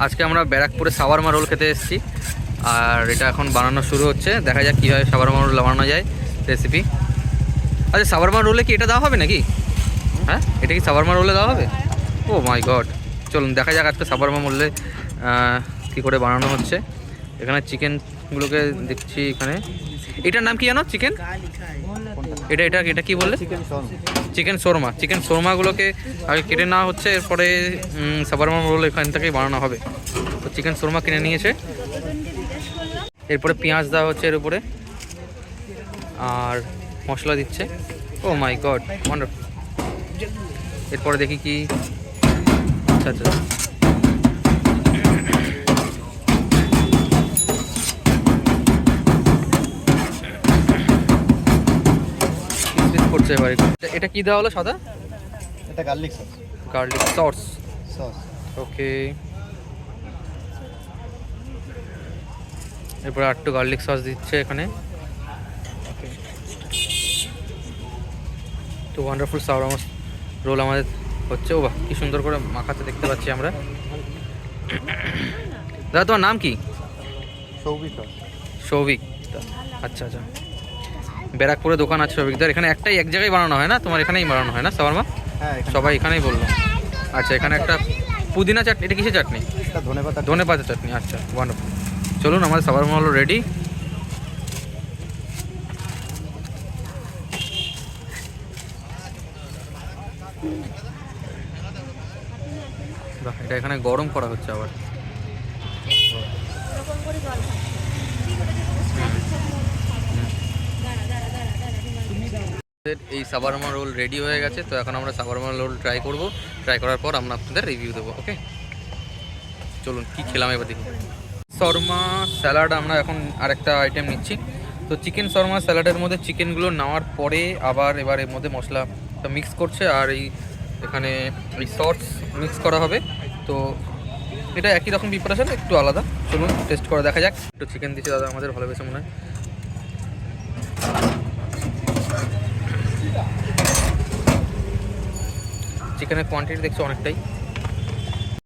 আজকে আমরা ব্যারাকপুরে সাওয়ারমা রোল খেতে এসেছি, আর এটা এখন বানানো শুরু হচ্ছে। দেখা যাক কীভাবে সাওয়ারমা রোল বানানো যায়, রেসিপি। আচ্ছা, সাওয়ারমা রোলে কি এটা দেওয়া হবে নাকি? হ্যাঁ, এটা কি সাওয়ারমা রোলে দেওয়া হবে? ও মাই গড, চলুন দেখা যাক আজকে সাওয়ারমা রোলে কী করে বানানো হচ্ছে। এখানে চিকেনগুলোকে দেখছি। এখানে এটার নাম কি জানো? চিকেন এটা এটা এটা কি বললে? চিকেন শোরমা। চিকেন শোরমাগুলোকে আগে কেটে নেওয়া হচ্ছে, এরপরে সাওয়ারমা রোল এখান থেকেই বানানো হবে। তো চিকেন শোরমা কিনে নিয়েছে, এরপরে পেঁয়াজ দেওয়া হচ্ছে এর উপরে, আর মশলা দিচ্ছে। ও মাই গড, ওয়ান্ডারফুল। এরপরে দেখি কি। আচ্ছা আচ্ছা, করছে এবার। এটা কি দেওয়া হলো সাদা? এটা garlic sauce. Garlic sauce. Okay, এরপর একটু গার্লিক সস দিচ্ছে এখানে। তো ওয়ান্ডারফুল সাওয়ারমা রোল আমাদের হচ্ছে। ও বাহ, কি সুন্দর করে মাখাতে দেখতে পাচ্ছি আমরা। দাদা, তোমার নাম কি? সৌভিক। আচ্ছা আচ্ছা, ব্যারাকপুরে দোকান আছে সৌভিকদার। এখানে একটাই, এক জায়গায় বানানো হয় না? তোমার এখানেই বানানো হয় না সাওয়ারমা? হ্যাঁ, সবাই এখানেই বললো। আচ্ছা, এখানে একটা পুদিনা চাটনি। এটা কিসের চাটনি? ধনেপাতা চাটনি। আচ্ছা, ওয়ান্ডারফুল। চলুন, আমাদের সাওয়ারমা হলো রেডি। এটা এখানে গরম করা হচ্ছে আবার। এই সাওয়ারমা রোল রেডি হয়ে গেছে। তো এখন আমরা সাওয়ারমা রোল ট্রাই করব। ট্রাই করার পর আমরা আপনাদের রিভিউ দেবো। ওকে, চলুন কি খেলাম এবার দেখি। শর্মা স্যালাড আমরা এখন আরেকটা আইটেম নিচ্ছি। তো চিকেন শর্মা স্যালাডের মধ্যে চিকেনগুলো নেওয়ার পরে আবার এবার এর মধ্যে মশলাটা মিক্স করছে, আর এখানে এই সস মিক্স করা হবে। তো এটা একই রকম প্রিপারেশন, একটু আলাদা। চলুন টেস্ট করে দেখা যাক। একটু চিকেন দিচ্ছে দাদা আমাদের, ভালোবেসে মনে হয়। চিকেনের কোয়ান্টিটি দেখছি অনেকটাই।